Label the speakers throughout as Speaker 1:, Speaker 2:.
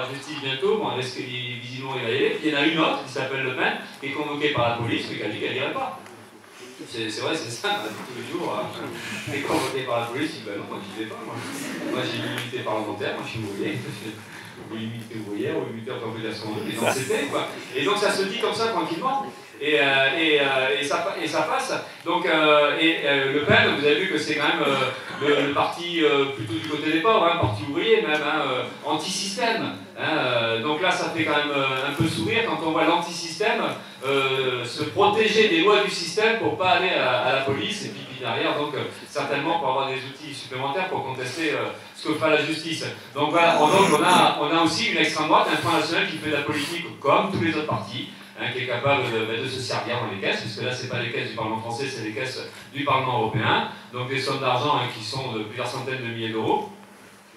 Speaker 1: la justice bientôt, bon, visiblement il va y aller. Il y en a une autre qui s'appelle Le Pen, qui est convoquée par la police, mais qui a dit qu'elle n'irait pas. C'est vrai, c'est ça, tous les jours. Elle est convoquée par la police, il dit ben non, moi j'y vais pas. Moi j'ai une immunité parlementaire, moi je suis ouvrier. Ou l'immunité ouvrière, ou l'immunité en tant que et donc c'était quoi. Et donc ça se dit comme ça tranquillement. Et ça passe. Donc, Le Pen, vous avez vu que c'est quand même le parti plutôt du côté des pauvres, hein, parti ouvrier même, hein, anti-système. Hein, donc là, ça fait quand même un peu sourire quand on voit l'anti-système se protéger des lois du système pour ne pas aller à la police et puis derrière, donc certainement pour avoir des outils supplémentaires pour contester ce que fera la justice. Donc voilà, on a aussi une extrême droite, un Front National qui fait de la politique comme tous les autres partis. Hein, qui est capable de se servir dans les caisses, puisque là, ce n'est pas les caisses du Parlement français, c'est les caisses du Parlement européen. Donc des sommes d'argent hein, qui sont de plusieurs centaines de milliers d'euros,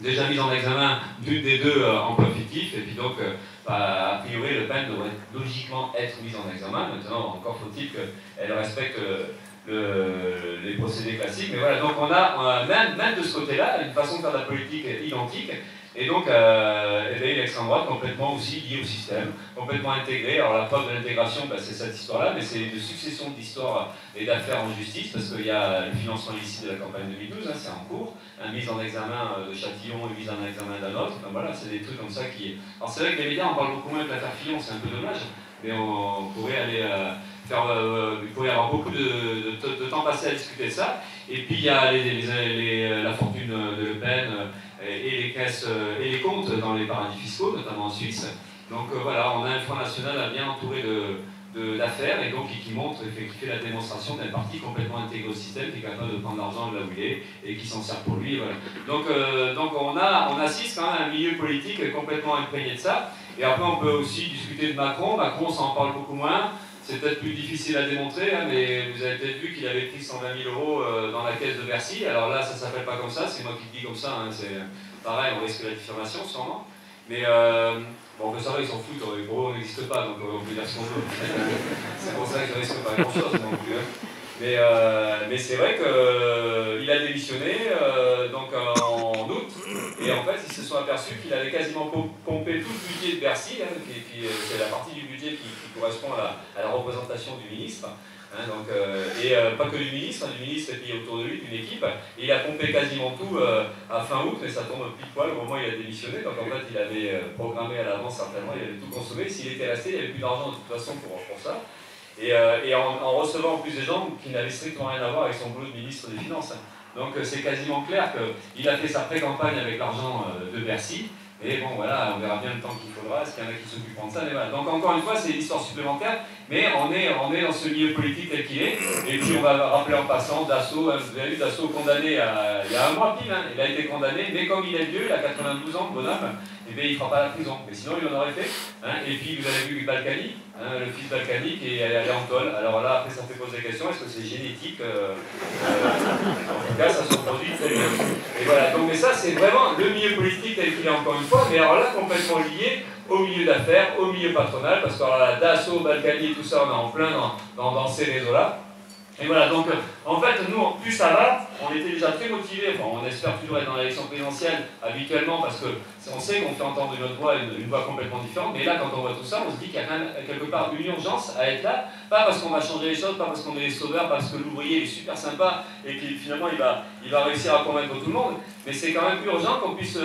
Speaker 1: déjà mises en examen d'une des deux emplois fictifs, et puis donc, a priori, Le Pen devrait logiquement être mise en examen. Maintenant, encore faut-il qu'elle respecte les procédés classiques. Mais voilà, donc on a même de ce côté-là une façon de faire de la politique identique. Et donc, une extrême droite complètement aussi liée au système, complètement intégrée. Alors la preuve de l'intégration, c'est cette histoire-là, mais c'est une succession d'histoires et d'affaires en justice, parce qu'il y a le financement illicite de la campagne 2012, hein, c'est en cours, une mise en examen de Châtillon, une mise en examen d'un autre. Enfin, voilà, c'est des trucs comme ça qui... Alors c'est vrai que les médias en parlent beaucoup moins de l'affaire Fillon, c'est un peu dommage, mais on pourrait aller il pourrait y avoir beaucoup de temps passé à discuter de ça. Et puis il y a la fortune de Le Pen, et les caisses et les comptes dans les paradis fiscaux, notamment en Suisse. Donc voilà, on a un Front National bien entouré d'affaires et donc qui montre, qui fait la démonstration d'un parti complètement intégré au système, qui est capable de prendre l'argent de là où il est et qui s'en sert pour lui. Voilà. Donc on assiste quand même à un milieu politique complètement imprégné de ça. Et après on peut aussi discuter de Macron. Macron, on s'en parle beaucoup moins. C'est peut-être plus difficile à démontrer, hein, mais vous avez peut-être vu qu'il avait pris 120 000 euros dans la caisse de Bercy. Alors là, ça ne s'appelle pas comme ça, c'est moi qui le dis comme ça. Hein, c'est pareil, on risque la diffamation sûrement. Mais bon, ça va, ils s'en foutent, les gros n'existent pas, donc on peut dire ce qu'on veut. C'est pour ça qu'ils ne risquent pas grand-chose non plus. Hein. Mais c'est vrai qu'il a démissionné donc, en août, et en fait ils se sont aperçus qu'il avait quasiment pompé tout le budget de Bercy, hein, c'est la partie du budget qui correspond à la représentation du ministre, hein, donc, pas que du ministre et puis autour de lui d'une équipe, et il a pompé quasiment tout à fin août, mais ça tombe pile poil au moment où il a démissionné, donc en fait il avait programmé à l'avance certainement, il avait tout consommé, s'il était resté il n'y avait plus d'argent de toute façon pour ça. Et en recevant en plus des gens qui n'avaient strictement rien à voir avec son boulot de ministre des Finances. Donc c'est quasiment clair qu'il a fait sa pré-campagne avec l'argent de Bercy. Et bon voilà, on verra bien le temps qu'il faudra, est-ce qu'il y en a qui s'occuperont de ça, mais voilà. Donc encore une fois, c'est une histoire supplémentaire, mais on est dans ce milieu politique tel qu'il est. Et puis on va rappeler en passant Dassault, hein, vous avez vu Dassault condamné il y a un mois pile, hein, il a été condamné, mais comme il est vieux, il a 92 ans, le bonhomme, et bien il ne fera pas la prison, mais sinon il en aurait fait. Hein. Et puis vous avez vu Balkany, hein, le fils Balkany qui est allé en tôle. Alors là, après ça fait poser des questions, est-ce que c'est génétique en tout cas, ça se produit très bien. Et voilà, donc mais ça c'est vraiment le milieu politique tel qu'il est encore une fois, mais alors là complètement lié au milieu d'affaires, au milieu patronal, parce que alors là, Dassault, Balkany, tout ça, on est en plein dans ces réseaux-là. Et voilà, donc en fait, nous, plus ça va, on était déjà très motivés, enfin, on espère toujours être dans l'élection présidentielle habituellement, parce qu'on sait qu'on fait entendre notre voix, une voix complètement différente, mais là, quand on voit tout ça, on se dit qu'il y a quand même quelque part une urgence à être là, pas parce qu'on va changer les choses, pas parce qu'on est les sauveurs, parce que l'ouvrier est super sympa, et puis finalement, il va réussir à convaincre tout le monde, mais c'est quand même urgent qu'on puisse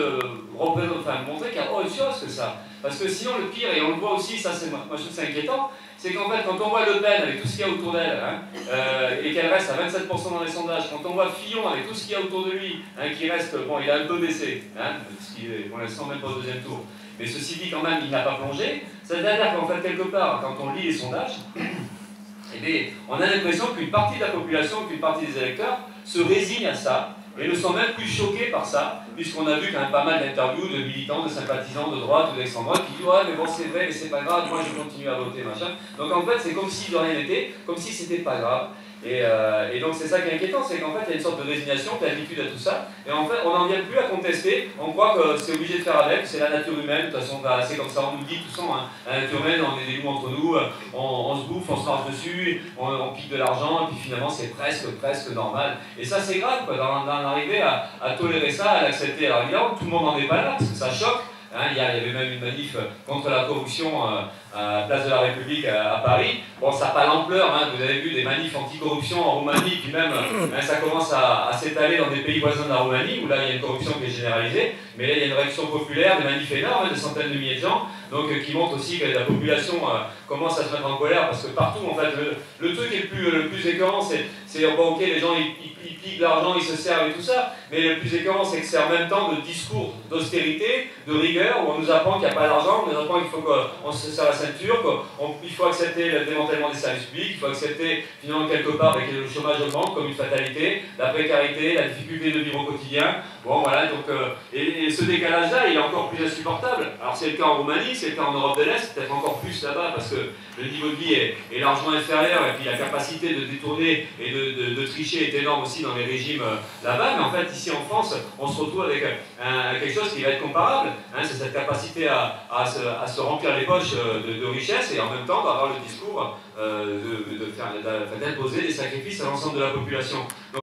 Speaker 1: montrer qu'il y a autre chose que ça. Parce que sinon, le pire, et on le voit aussi, ça c'est moi je trouve c'est inquiétant, c'est qu'en fait, quand on voit Le Pen avec tout ce qu'il y a autour d'elle, hein, et qu'elle reste à 27% dans les sondages, quand on voit Fillon avec tout ce qu'il y a autour de lui, hein, qui reste, bon, il a un peu baissé, hein, ce qui est pour l'instant même pas au deuxième tour, mais ceci dit, quand même, il n'a pas plongé, ça veut dire qu'en fait, quelque part, quand on lit les sondages, eh bien, on a l'impression qu'une partie de la population, qu'une partie des électeurs se résigne à ça, et ne sont même plus choqués par ça, puisqu'on a vu quand même pas mal d'interviews de militants, de sympathisants de droite ou d'extrême droite qui disent « Ouais, mais bon, c'est vrai, mais c'est pas grave, moi je continue à voter, machin. » Donc en fait, c'est comme si de rien n'était, comme si c'était pas grave. Et donc c'est ça qui est inquiétant, c'est qu'en fait il y a une sorte de résignation, d'habitude à tout ça, et en fait on n'en vient plus à contester, on croit que c'est obligé de faire avec, c'est la nature humaine, de toute façon c'est comme ça, on nous dit tout ça, hein, la nature humaine, on est des loups entre nous, on se bouffe, on se marche dessus, on pique de l'argent, et puis finalement c'est presque normal. Et ça c'est grave, d'en arriver à tolérer ça, à l'accepter. Alors évidemment tout le monde n'en est pas là, parce que ça choque. Hein, hier, il y avait même une manif contre la corruption à Place de la République à Paris. Bon, ça n'a pas l'ampleur, hein, vous avez vu des manifs anti-corruption en Roumanie, puis même ça commence à s'étaler dans des pays voisins de la Roumanie, où là il y a une corruption qui est généralisée, mais là il y a une réaction populaire, des manifs énormes, des centaines de milliers de gens, donc qui montrent aussi que la population commence à se mettre en colère, parce que partout, en fait, le truc le plus écœurant, c'est bon, ok, les gens ils piquent l'argent, ils se servent et tout ça, mais le plus écœurant, c'est que c'est en même temps de discours d'austérité, de rigueur, où on nous apprend qu'il n'y a pas d'argent, on nous apprend qu'il faut qu'on se serre la ceinture, qu'il faut accepter le démantèlement des services publics, il faut accepter finalement quelque part que le chômage augmente comme une fatalité, la précarité, la difficulté de vivre au quotidien. Bon voilà, donc, et ce décalage-là, il est encore plus insupportable. Alors c'est le cas en Roumanie, c'est le cas en Europe de l'Est, peut-être encore plus là-bas, parce que le niveau de vie est largement inférieur, et puis la capacité de détourner et de tricher est énorme aussi dans les régimes là-bas, mais en fait ici en France, on se retrouve avec quelque chose qui va être comparable, hein, c'est cette capacité à se remplir les poches de richesse, et en même temps d'avoir le discours d'imposer des sacrifices à l'ensemble de la population. Donc,